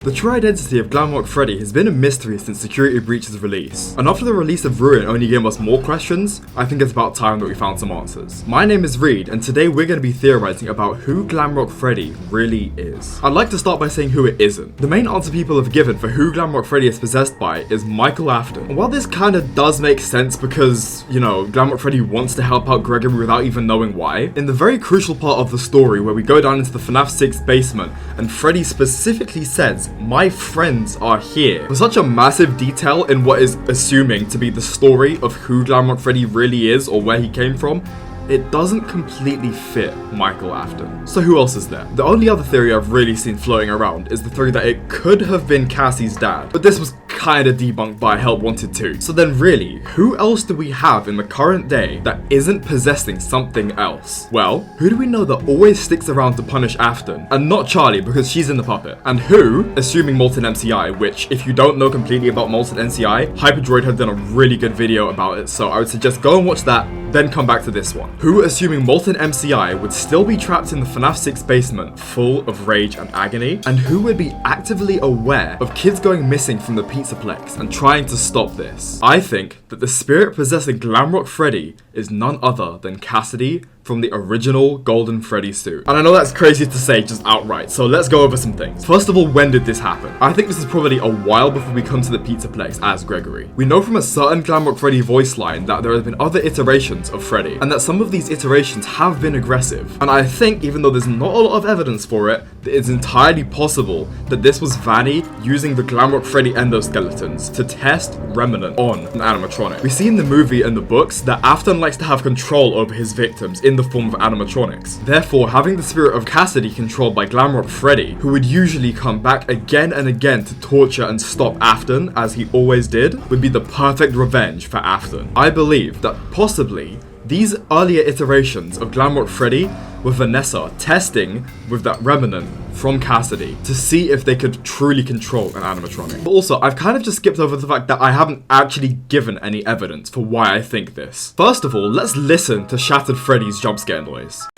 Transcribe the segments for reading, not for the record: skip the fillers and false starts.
The true identity of Glamrock Freddy has been a mystery since Security Breach's release, and after the release of Ruin only gave us more questions, I think it's about time that we found some answers. My name is Reed, and today we're going to be theorizing about who Glamrock Freddy really is. I'd like to start by saying who it isn't. The main answer people have given for who Glamrock Freddy is possessed by is Michael Afton. And while this kinda does make sense because, Glamrock Freddy wants to help out Gregory without even knowing why, in the very crucial part of the story where we go down into the FNAF 6 basement and Freddy specifically says, "My friends are here." For such a massive detail in what is assuming to be the story of who Glamrock Freddy really is or where he came from, it doesn't completely fit Michael Afton. So who else is there? The only other theory I've really seen floating around is the theory that it could have been Cassie's dad, but this was kinda debunked by Help Wanted 2. So then really, who else do we have in the current day that isn't possessing something else? Well, who do we know that always sticks around to punish Afton? And not Charlie, because she's in the puppet. And who, assuming Molten MCI, which if you don't know completely about Molten MCI, Hyperdroid had done a really good video about it, so I would suggest go and watch that, then come back to this one. Who, assuming Molten MCI, would still be trapped in the FNAF 6 basement full of rage and agony? And who would be actively aware of kids going missing from the Pizzaplex and trying to stop this? I think that the spirit possessing Glamrock Freddy is none other than Cassidy from the original Golden Freddy suit. And I know that's crazy to say just outright, so let's go over some things. First of all, when did this happen? I think this is probably a while before we come to the Pizzaplex as Gregory. We know from a certain Glamrock Freddy voice line that there have been other iterations of Freddy, and that some of these iterations have been aggressive. And I think, even though there's not a lot of evidence for it, that it's entirely possible that this was Vanny using the Glamrock Freddy endoskeletons to test Remnant on an animatronic. We see in the movie and the books that Afton likes to have control over his victims in the form of animatronics. Therefore, having the spirit of Cassidy controlled by Glamrock Freddy, who would usually come back again and again to torture and stop Afton, as he always did, would be the perfect revenge for Afton. I believe that possibly these earlier iterations of Glamrock Freddy were Vanessa testing with that remnant from Cassidy to see if they could truly control an animatronic. But also, I've kind of just skipped over the fact that I haven't actually given any evidence for why I think this. First of all, let's listen to Shattered Freddy's jump scare noise.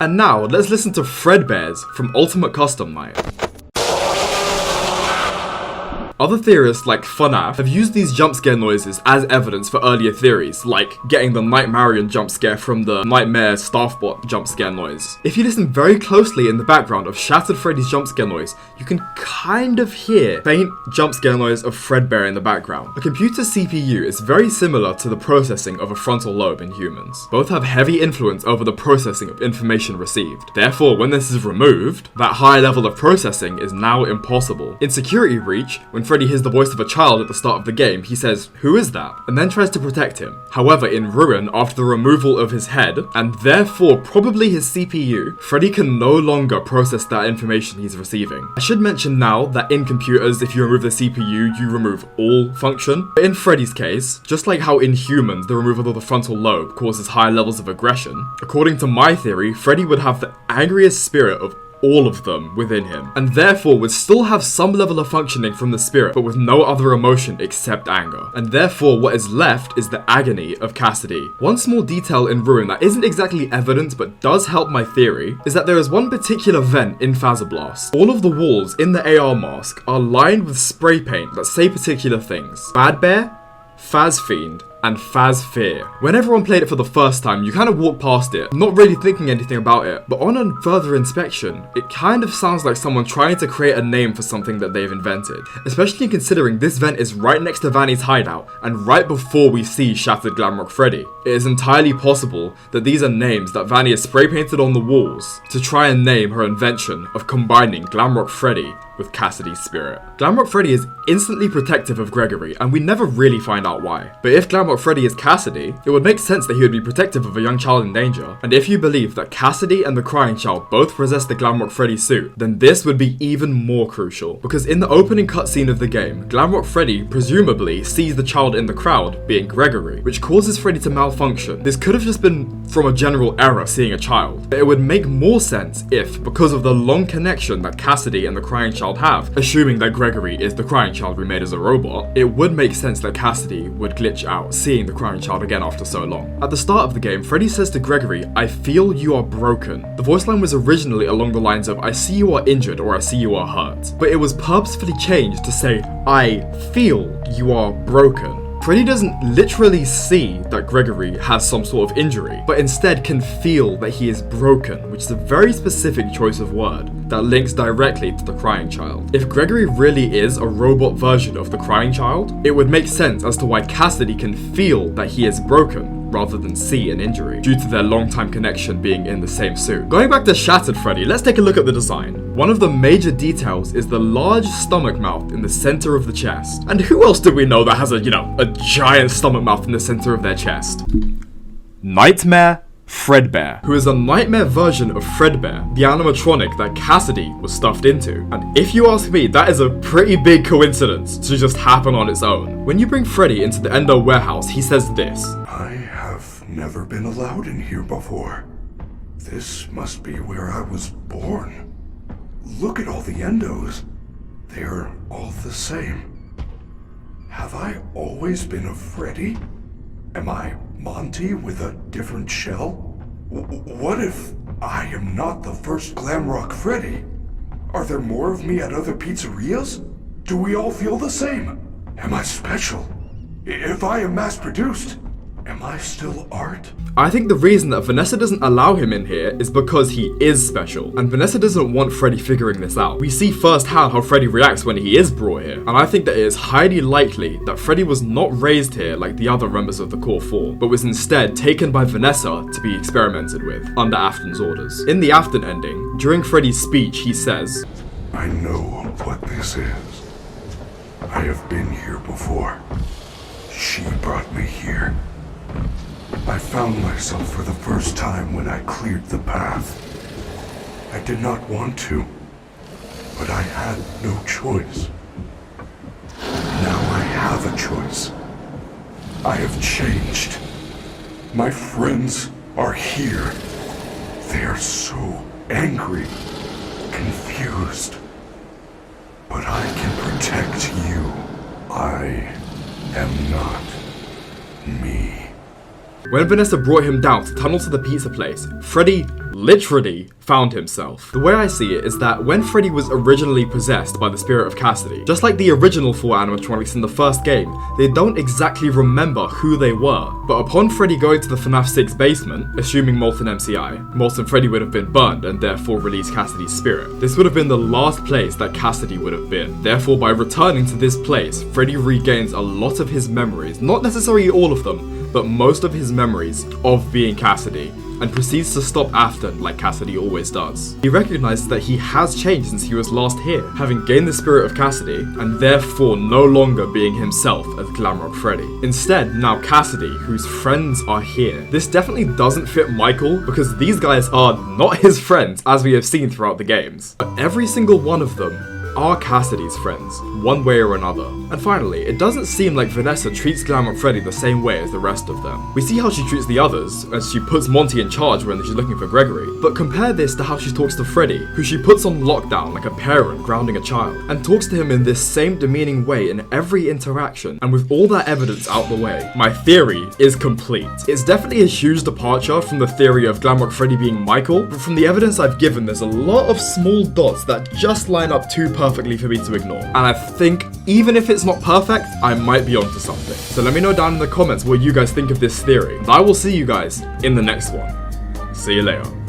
And now, let's listen to Fredbear's from Ultimate Custom Night. Other theorists like FNAF have used these jump scare noises as evidence for earlier theories, like getting the Nightmarian jump scare from the Nightmare Staffbot jump scare noise. If you listen very closely in the background of Shattered Freddy's jump scare noise, you can kind of hear faint jump scare noise of Fredbear in the background. A computer's CPU is very similar to the processing of a frontal lobe in humans. Both have heavy influence over the processing of information received. Therefore, when this is removed, that high level of processing is now impossible. In Security Breach, when Freddy hears the voice of a child at the start of the game, he says, "Who is that?" and then tries to protect him. However, in Ruin, after the removal of his head, and therefore probably his CPU, Freddy can no longer process that information he's receiving. I should mention now that in computers, if you remove the CPU, you remove all function. But in Freddy's case, just like how in humans, the removal of the frontal lobe causes high levels of aggression, according to my theory, Freddy would have the angriest spirit of all of them within him, and therefore would still have some level of functioning from the spirit, but with no other emotion except anger. And therefore what is left is the agony of Cassidy. One small detail in Ruin that isn't exactly evidence but does help my theory is that there is one particular vent in Phasablast. All of the walls in the AR mask are lined with spray paint that say particular things. Bad Bear, Phaz Fiend, and Phaz Fear. When everyone played it for the first time, you kind of walk past it, not really thinking anything about it, but on a further inspection, it kind of sounds like someone trying to create a name for something that they've invented, especially considering this vent is right next to Vanny's hideout, and right before we see Shattered Glamrock Freddy. It is entirely possible that these are names that Vanny has spray painted on the walls to try and name her invention of combining Glamrock Freddy with Cassidy's spirit. Glamrock Freddy is instantly protective of Gregory, and we never really find out why. But if Glamrock Freddy is Cassidy, it would make sense that he would be protective of a young child in danger. And if you believe that Cassidy and the Crying Child both possess the Glamrock Freddy suit, then this would be even more crucial. Because in the opening cutscene of the game, Glamrock Freddy presumably sees the child in the crowd, being Gregory, which causes Freddy to malfunction. This could have just been from a general error seeing a child. But it would make more sense if, because of the long connection that Cassidy and the Crying Child have, assuming that Gregory is the Crying Child remade as a robot, it would make sense that Cassidy would glitch out seeing the crying child again after so long. At the start of the game, Freddy says to Gregory, "I feel you are broken." The voice line was originally along the lines of, "I see you are injured," or "I see you are hurt," but it was purposefully changed to say, "I feel you are broken." Freddy doesn't literally see that Gregory has some sort of injury, but instead can feel that he is broken, which is a very specific choice of word that links directly to the crying child. If Gregory really is a robot version of the crying child, it would make sense as to why Cassidy can feel that he is broken rather than see an injury, due to their long-time connection being in the same suit. Going back to Shattered Freddy, let's take a look at the design. One of the major details is the large stomach mouth in the center of the chest. And who else do we know that has a giant stomach mouth in the center of their chest? Nightmare Fredbear, who is a nightmare version of Fredbear, the animatronic that Cassidy was stuffed into. And if you ask me, that is a pretty big coincidence to just happen on its own. When you bring Freddy into the Endor Warehouse, he says this: "I have never been allowed in here before. This must be where I was born. Look at all the endos. They're all the same. Have I always been a Freddy? Am I Monty with a different shell? What if I am not the first Glamrock Freddy? Are there more of me at other pizzerias? Do we all feel the same? Am I special? If I am mass-produced, am I still art?" I think the reason that Vanessa doesn't allow him in here is because he is special, and Vanessa doesn't want Freddy figuring this out. We see firsthand how Freddy reacts when he is brought here, and I think that it is highly likely that Freddy was not raised here like the other members of the Core 4, but was instead taken by Vanessa to be experimented with, under Afton's orders. In the Afton ending, during Freddy's speech, he says, "I know what this is. I have been here before. She brought me here. I found myself for the first time when I cleared the path. I did not want to, but I had no choice. Now I have a choice. I have changed. My friends are here. They are so angry, confused. But I can protect you. I am not me." When Vanessa brought him down to tunnel to the pizza place, Freddy literally found himself. The way I see it is that when Freddy was originally possessed by the spirit of Cassidy, just like the original 4 animatronics in the first game, they don't exactly remember who they were. But upon Freddy going to the FNAF 6 basement, assuming Molten MCI, Molten Freddy would have been burned and therefore released Cassidy's spirit. This would have been the last place that Cassidy would have been. Therefore, by returning to this place, Freddy regains a lot of his memories, not necessarily all of them, but most of his memories of being Cassidy, and proceeds to stop Afton like Cassidy always does. He recognizes that he has changed since he was last here, having gained the spirit of Cassidy, and therefore no longer being himself as Glamrock Freddy. Instead, now Cassidy, whose friends are here. This definitely doesn't fit Michael, because these guys are not his friends, as we have seen throughout the games. But every single one of them are Cassidy's friends, one way or another. And finally, it doesn't seem like Vanessa treats Glamrock Freddy the same way as the rest of them. We see how she treats the others, as she puts Monty in charge when she's looking for Gregory, but compare this to how she talks to Freddy, who she puts on lockdown like a parent grounding a child, and talks to him in this same demeaning way in every interaction. And with all that evidence out the way, my theory is complete. It's definitely a huge departure from the theory of Glamrock Freddy being Michael, but from the evidence I've given, there's a lot of small dots that just line up too perfectly for me to ignore. And I think, even if it's not perfect, I might be onto something. So let me know down in the comments what you guys think of this theory. And I will see you guys in the next one. See you later.